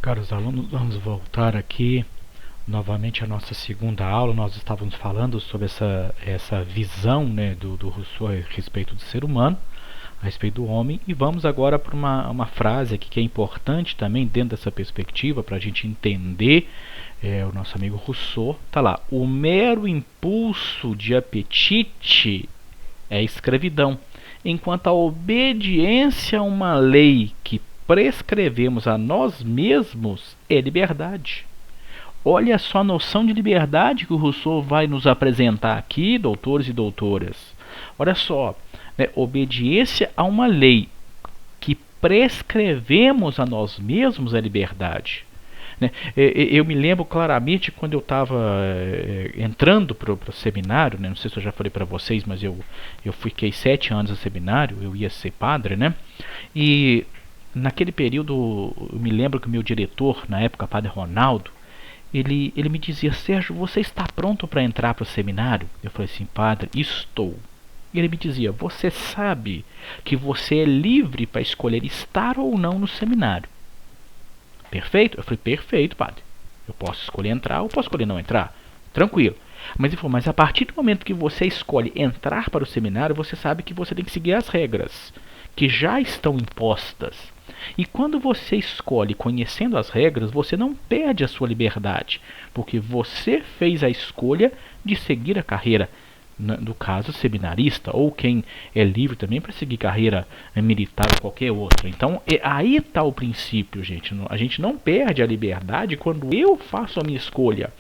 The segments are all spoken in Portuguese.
Caros alunos, vamos voltar aqui novamente à nossa segunda aula. Nós estávamos falando sobre essa visão, né, do Rousseau a respeito do ser humano, a respeito do homem, e vamos agora para uma frase aqui que é importante também dentro dessa perspectiva para a gente entender o nosso amigo Rousseau. Está lá: o mero impulso de apetite é escravidão, enquanto a obediência a uma lei que prescrevemos a nós mesmos é liberdade. Olha só a noção de liberdade que o Rousseau vai nos apresentar aqui, doutores e doutoras. Olha só, né, obediência a uma lei que prescrevemos a nós mesmos é liberdade. Né? Eu me lembro claramente quando eu estava entrando para o seminário, né? Não sei se eu já falei para vocês, mas eu fiquei 7 anos no seminário, eu ia ser padre, né? E naquele período, eu me lembro que o meu diretor, na época, padre Ronaldo, ele me dizia: Sérgio, você está pronto para entrar para o seminário? Eu falei assim: padre, estou. E ele me dizia: você sabe que você é livre para escolher estar ou não no seminário. Perfeito? Eu falei: perfeito, padre. Eu posso escolher entrar ou posso escolher não entrar. Tranquilo. Mas ele falou: mas a partir do momento que você escolhe entrar para o seminário, você sabe que você tem que seguir as regras que já estão impostas. E quando você escolhe conhecendo as regras, você não perde a sua liberdade, porque você fez a escolha de seguir a carreira, no caso seminarista, ou quem é livre também para seguir carreira militar ou qualquer outra. Então aí está o princípio, gente. A gente não perde a liberdade quando eu faço a minha escolha.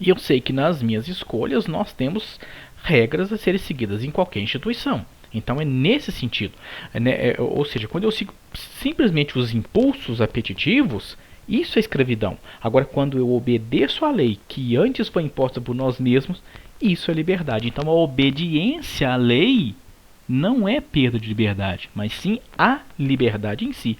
E eu sei que nas minhas escolhas nós temos regras a serem seguidas em qualquer instituição. Então é nesse sentido, né? Ou seja, quando eu sigo simplesmente os impulsos apetitivos, isso é escravidão. Agora, quando eu obedeço à lei que antes foi imposta por nós mesmos, isso é liberdade. Então a obediência à lei não é perda de liberdade, mas sim a liberdade em si.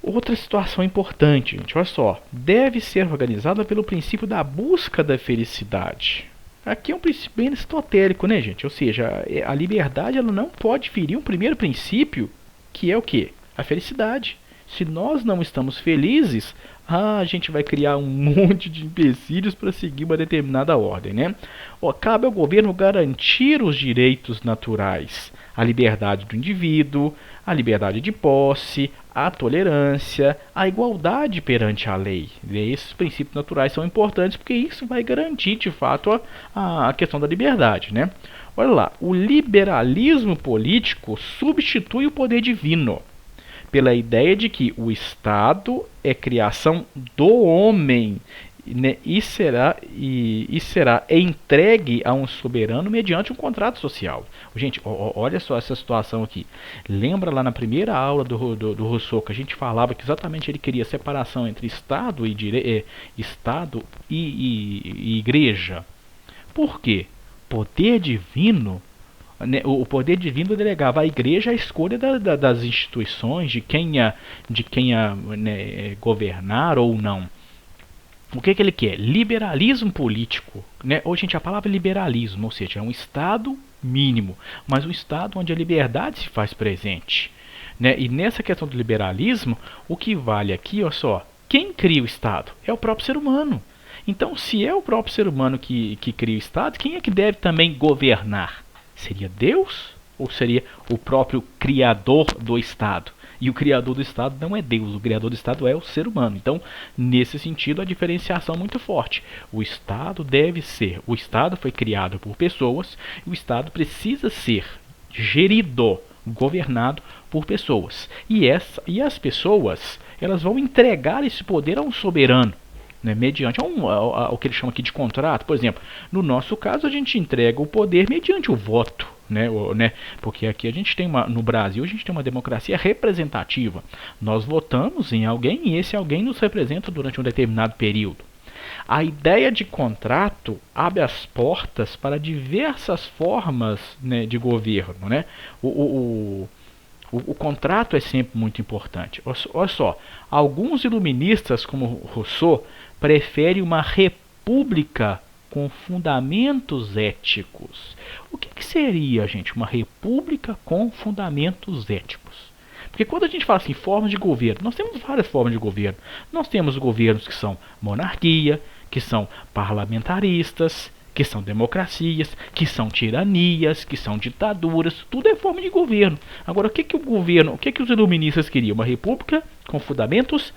Outra situação importante, gente, olha só, deve ser organizada pelo princípio da busca da felicidade. Aqui é um princípio bem aristotélico, né, gente? Ou seja, a liberdade ela não pode ferir um primeiro princípio, que é o quê? A felicidade. Se nós não estamos felizes, a gente vai criar um monte de empecilhos para seguir uma determinada ordem, né? Cabe ao governo garantir os direitos naturais, a liberdade do indivíduo, a liberdade de posse, a tolerância, a igualdade perante a lei. E esses princípios naturais são importantes porque isso vai garantir, de fato, a questão da liberdade, né? Olha lá, o liberalismo político substitui o poder divino pela ideia de que o Estado é criação do homem, né, e será entregue a um soberano mediante um contrato social. Gente, olha só essa situação aqui. Lembra lá na primeira aula do Rousseau que a gente falava que exatamente ele queria separação entre Estado e Igreja? Por quê? Poder divino, né, o poder divino delegava à igreja a escolha das instituições, de quem né, governar ou não. O que ele quer? Liberalismo político. Né? Ou, gente, a palavra liberalismo, ou seja, é um Estado mínimo, mas um Estado onde a liberdade se faz presente. Né? E nessa questão do liberalismo, o que vale aqui, olha só, quem cria o Estado? É o próprio ser humano. Então, se é o próprio ser humano que cria o Estado, quem é que deve também governar? Seria Deus ou seria o próprio criador do Estado? E o criador do Estado não é Deus, o criador do Estado é o ser humano. Então, nesse sentido, a diferenciação é muito forte. O Estado o Estado foi criado por pessoas, e o Estado precisa ser gerido, governado por pessoas. E as pessoas, elas vão entregar esse poder a um soberano, né, mediante ao que ele chama aqui de contrato. Por exemplo, no nosso caso, a gente entrega o poder mediante o voto. Né, porque aqui no Brasil a gente tem uma democracia representativa. Nós votamos em alguém e esse alguém nos representa durante um determinado período. A ideia de contrato abre as portas para diversas formas, né, de governo. Né? O contrato é sempre muito importante. Olha só, alguns iluministas, como Rousseau, preferem uma república com fundamentos éticos. O que seria, gente, uma república com fundamentos éticos? Porque quando a gente fala assim, formas de governo, nós temos várias formas de governo. Nós temos governos que são monarquia, que são parlamentaristas, que são democracias, que são tiranias, que são ditaduras, tudo é forma de governo. Agora, o que os iluministas queriam? Uma república com fundamentos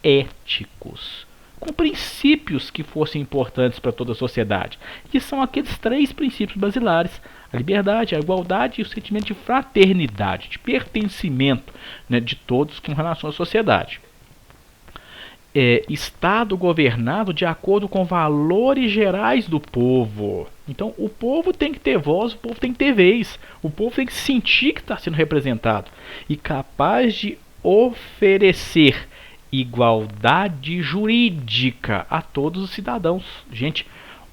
éticos, com princípios que fossem importantes para toda a sociedade, que são aqueles 3 princípios basilares: a liberdade, a igualdade e o sentimento de fraternidade, de pertencimento, né, de todos com relação à sociedade. Estado governado de acordo com valores gerais do povo. Então o povo tem que ter voz, o povo tem que ter vez, o povo tem que sentir que está sendo representado e capaz de oferecer igualdade jurídica a todos os cidadãos. Gente,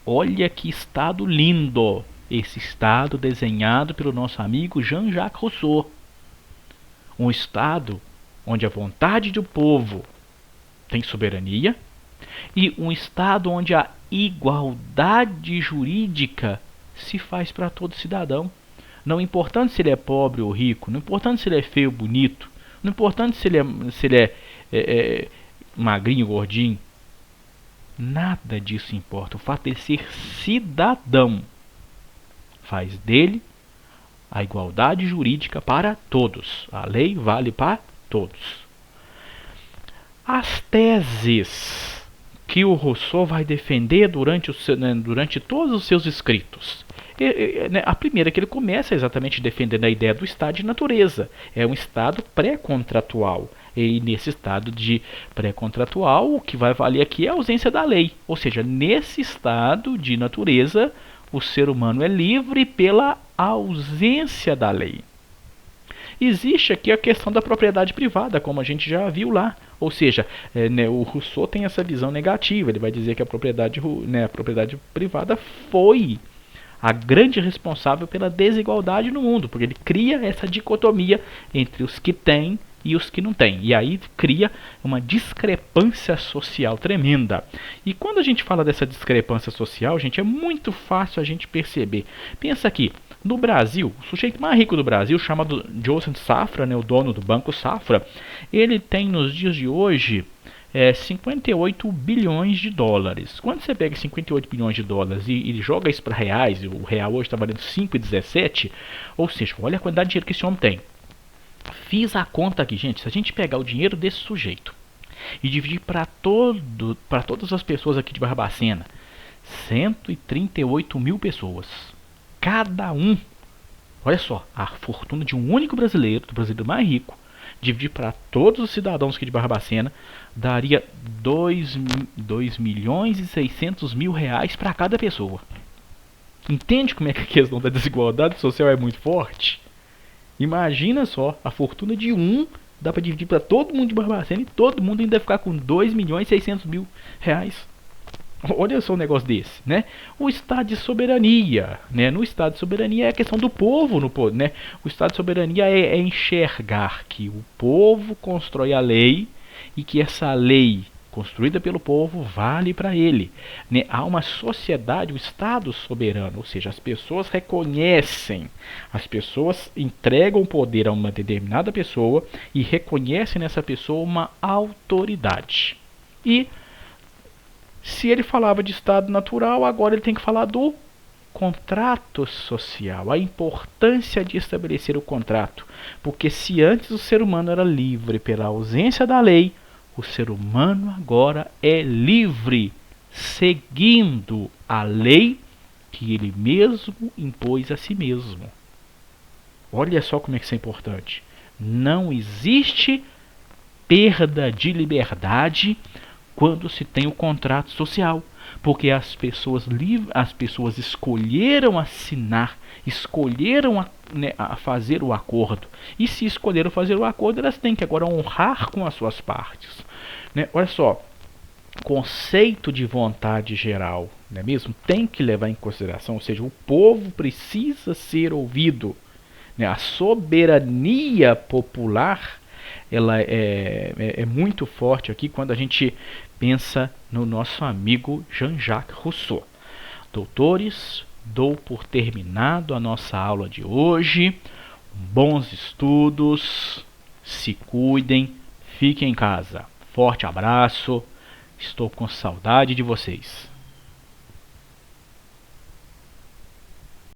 olha que estado lindo! Esse estado desenhado pelo nosso amigo Jean-Jacques Rousseau. Um estado onde a vontade do povo tem soberania e um estado onde a igualdade jurídica se faz para todo cidadão. Não importando se ele é pobre ou rico, não importando se ele é feio ou bonito, não importando se ele é magrinho ou gordinho, nada disso importa. O fato de ser cidadão faz dele a igualdade jurídica para todos. A lei vale para todos. As teses que o Rousseau vai defender durante todos os seus escritos. A primeira que ele começa é exatamente defendendo a ideia do estado de natureza. É um estado pré-contratual. E nesse estado de pré-contratual, o que vai valer aqui é a ausência da lei. Ou seja, nesse estado de natureza, o ser humano é livre pela ausência da lei. Existe aqui a questão da propriedade privada, como a gente já viu lá. Ou seja, o Rousseau tem essa visão negativa. Ele vai dizer que a propriedade privada foi a grande responsável pela desigualdade no mundo, porque ele cria essa dicotomia entre os que têm e os que não têm. E aí cria uma discrepância social tremenda. E quando a gente fala dessa discrepância social, gente, é muito fácil a gente perceber. Pensa aqui, no Brasil, o sujeito mais rico do Brasil, chamado Joseph Safra, o dono do Banco Safra, ele tem nos dias de hoje 58 bilhões de dólares. Quando você pega 58 bilhões de dólares e joga isso para reais, o real hoje está valendo 5,17, ou seja, olha a quantidade de dinheiro que esse homem tem. Fiz a conta aqui, gente. Se a gente pegar o dinheiro desse sujeito e dividir para todas as pessoas aqui de Barbacena, 138 mil pessoas, cada um, olha só, a fortuna de um único brasileiro, do brasileiro mais rico, dividir para todos os cidadãos aqui de Barbacena, daria 2.600.000 reais para cada pessoa. Entende como é que a questão da desigualdade social é muito forte? Imagina só, a fortuna de um dá para dividir para todo mundo de Barbacena e todo mundo ainda ficar com 2.600.000 reais. Olha só um negócio desse, né? O estado de soberania, né? No estado de soberania é a questão do povo, né? O estado de soberania é enxergar que o povo constrói a lei e que essa lei construída pelo povo vale para ele, né? Há uma sociedade, o estado soberano, ou seja, as pessoas reconhecem, as pessoas entregam o poder a uma determinada pessoa e reconhecem nessa pessoa uma autoridade. E se ele falava de estado natural, agora ele tem que falar do contrato social, a importância de estabelecer o contrato, porque se antes o ser humano era livre pela ausência da lei, o ser humano agora é livre, seguindo a lei que ele mesmo impôs a si mesmo. Olha só como é que isso é importante. Não existe perda de liberdade quando se tem o contrato social, porque as pessoas escolheram assinar, escolheram a fazer o acordo, e se escolheram fazer o acordo, elas têm que agora honrar com as suas partes, né? Olha só, conceito de vontade geral, não é mesmo? Tem que levar em consideração, ou seja, o povo precisa ser ouvido, né? A soberania popular, ela é muito forte aqui quando a gente pensa no nosso amigo Jean-Jacques Rousseau. Doutores, dou por terminado a nossa aula de hoje. Bons estudos. se cuidem, fiquem em casa. Forte abraço, estou com saudade de vocês.